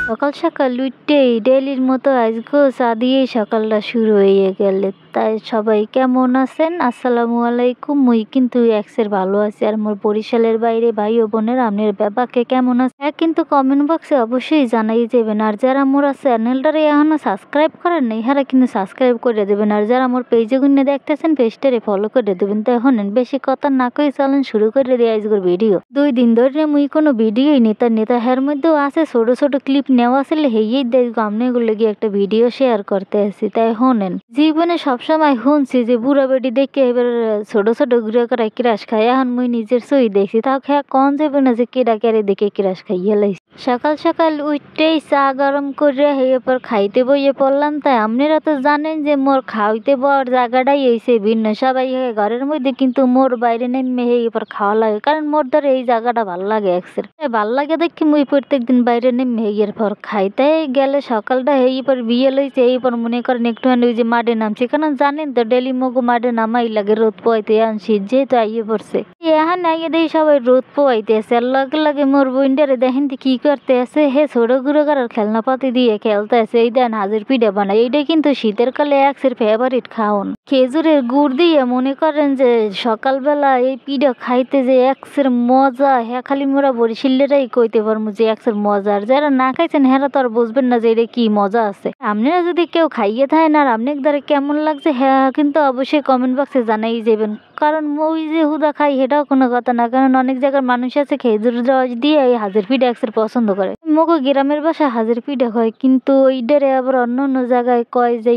সকাল সকাল উঠতেই ডেইলির মতো আজকেও চা দিয়েই সকালটা শুরু হয়ে গেল। তাই সবাই কেমন আছেন? আসসালামু আলাইকুম। মুই কিন্তু একসের ভালো আছি। আর মোর বরিশালের বাইরে ভাই ও বোনেরা আপনার ব্যাপাকে কেমন আছে কিন্তু কমেন্ট বক্সে অবশ্যই জানাই যাবেন। আর যারা মোর চ্যানেলটারে এখনো সাবস্ক্রাইব করেন নাই হারা কিন্তু সাবস্ক্রাইব করে দেবেন। আর যারা মোর পেজে গুনে দেখতেছেন পেজটারে ফলো করে দেবেন। তো এখন বেশি কথা না কই চলেন শুরু করে দিয়ে আজকের ভিডিও। 2 দিন ধরে মুই কোনো ভিডিওই নেতা হের মধ্যেও আছে ছোট ছোট ক্লিপ নেওয়া ছিল হেয়েই দেখো আমনেগুলো গিয়ে একটা ভিডিও শেয়ার করতে আসি। তাই শোনেন, জীবনে সবসময় শুনছি যে বুড়া বেটি দেখে এবার ছোট ছোট ঘুরে করে কিরাস খায়। এখন মুই নিজের সই দেখছি তাও খেয়া কন যাবে না যে কেডা কেড়ে দেখে কিরাস খাইয়ে লাইছি। সকাল সকাল উঠতেই চা গরম করে এরপর খাইতে বইয়ে পড়লাম। তাই আপনারা তো জানেন যে মোর খাইতে বর জায়গাটাই এইসে ভিন্ন। সবাই ঘরের মধ্যে কিন্তু মোর বাইরে নেমে এরপর খাওয়া লাগে, কারণ মোর ধরে এই জায়গাটা ভাল লাগে একসের। ভাল লাগে দেখি মুই প্রত্যেক দিন বাইরে নেমে এরপর খাইতে গেলে সকালটা এইপর বিয়ে লইছে। এইপর মনে করেন একটুখানি ওই যে মাঠে নামছে, কারণ জানেন তো ডেলি মগো মাঠে নামাই লাগে রোদ পোয়াইতে। শীত যেহেতু আইয়ে পড়ছে এখন আইয়ে দেখি সবাই রোদ পোয়াইতে আছে। আর লগে লগে মোর বোনটারে দেখেন কি করতে আছে, হে ছোট গুঁড়ো করার খেলনাপাতি দিয়ে খেলতে আছে। এই দেন হাজির পিঠা বানায়, এইটা কিন্তু শীতের কালে একসের ফেভারিট খাওন। খেজুরের গুড় দিয়ে মনে করেন যে সকালবেলা এই পিঠা খাইতে যে একসের মজা, হ্যাঁ খালি মোরা বরিশালেরাই কইতে পারবো যে একসের মজা। আর যারা না খাইছেন হ্যাঁ তো আর বুঝবেন না যে এটা কি মজা আছে। আপনারা যদি কেউ খাইয়ে থাকেন আর আপনার দ্বারা কেমন লাগছে হ্যাঁ কিন্তু অবশ্যই কমেন্ট বক্সে জানাই যাবেন। কারণ মই যে হুদা খাই সেটাও কোনো কথা না, কারণ অনেক জায়গার মানুষ আছে খেজুর রস দিয়ে এই হাজির পিঠা একসের পছন্দ করে। মগো গ্রামের বাসা হাজির পিঠা হয়, কিন্তু ওইটারে আবার অন্য অন্য জায়গায় কয় যে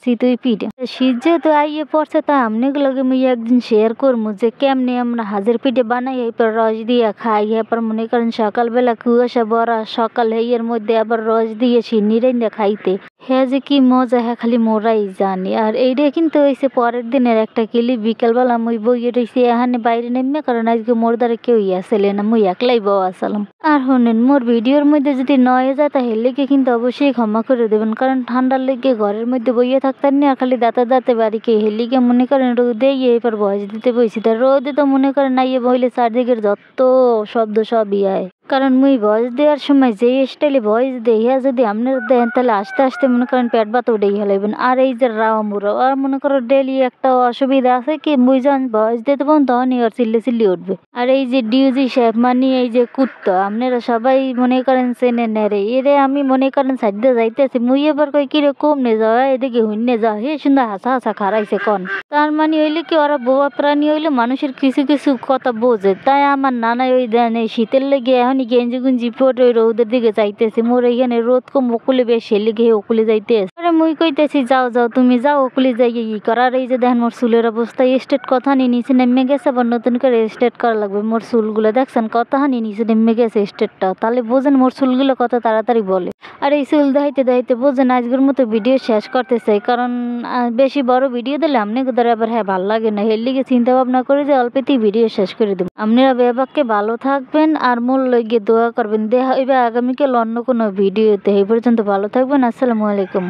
চিতই পিঠা। শীত যেহেতু আইয়ে পড়ছে তা আমনেগুলোকে মুই একদিন শেয়ার করবো যে কেমনে আমরা হাজির পিঠে বানাই এরপর রস দিয়ে খাই। এরপর মনে করেন সকালবেলা কুয়াশা ভরা সকাল এর মধ্যে আবার রস দিয়ে চিনি রেন্দা খাইতে হ্যাঁ যে কি মজা হ্যাঁ খালি মোরাই জানি। আর এইটা কিন্তু হয়েছে পরের দিনের একটা ক্লিপ। বিকেলবেলা মুই বইয়ে রয়েছি এখানে বাইরে নেমে, কারণ আজকে মোর দ্বারা কেউ আসলে না, মুই একলাই বউ আসালাম। আর শোনেন, মোর ভিডিওর মধ্যে যদি নয় যায় তাহলে লেগে কিন্তু অবশ্যই ক্ষমা করে দেবেন, কারণ ঠান্ডার লেগে ঘরের মধ্যে বইয়ে থাকতেন না আর খালি দাঁতে বাড়িকে হেলিকে মনে করেন রোদে এবার ভয়েস দিতে বইছি। তা রোদে তো মনে করেন না ইয়ে বইলে চারদিকের যত শব্দ সব আয়। কারণ মুই ভয়েস দেওয়ার সময় যে স্টাইলে ভয়েস দেই হ্যাঁ যদি আপনারা দেন তাহলে আস্তে আস্তে মনে করেন পেট বাত উঠেই হেলাইবেন। আর এই যে রাও মুরো আর মনে করো ডেলি একটা অসুবিধা আছে কি, মুই যখন ভয়েস দিতে পারবো তখনই আর চিল্লি উঠবে। আর এই যে ডিউজি সাহেব মানে এই যে কুত্তা আপনারা সবাই মনে করেন চেনে নেরে এরে আমি মনে করেন সাইডে যাইতেছি। মুই এবার কই কিরে কমনে যাওয়া এদিকে হুন্নে যা হে সুন্দর হাসা হাসা খারাইছে কন। তার মানে হইলে কি ওরা বোবা প্রাণী হইলে মানুষের কিছু কিছু কথা বোঝে। তাই আমার নানাই ওই দেন এই শীতের লেগে এখন গেঞ্জি গুঞ্জি পরে ওই রোদের দিকে যাইতেছে। মোর এইখানে রোদ কম ওকুলে বেশি লেগে ওকুলে যাইতেছে। মুই কইতেছি যাও যাও তুমি যাও ওকুলে যাই ই করার। এই যে দেখেন মোর চুলের অবস্থা স্ট্রেট কথা নিয়ে নিচে নেমে গেছে, আবার নতুন করে স্ট্রেট করা লাগবে। মোর চুলগুলো দেখছেন কথা হানি নিচে নেমে গেছে স্ট্রেটটা, তাহলে বোঝেন মোর চুলগুলো কত তাড়াতাড়ি বলে। আর এই চুল দেখাইতে দেখাইতে বোঝেন আজকের মতো ভিডিও শেষ করতে চাই, কারণ বেশি বড় ভিডিও দিলে আপনি কোথায় আবার হ্যাঁ ভালো লাগে না। এর লিগে চিন্তা ভাবনা করে যে অল্পেতেই ভিডিও শেষ করে দেব। আপনারা ব্যাপারকে ভালো থাকবেন আর মোর লইগে দোয়া করবেন। দেখা হইবে আগামীকাল অন্য কোনো ভিডিওতে। এই পর্যন্ত ভালো থাকবেন। আসসালামু আলাইকুম।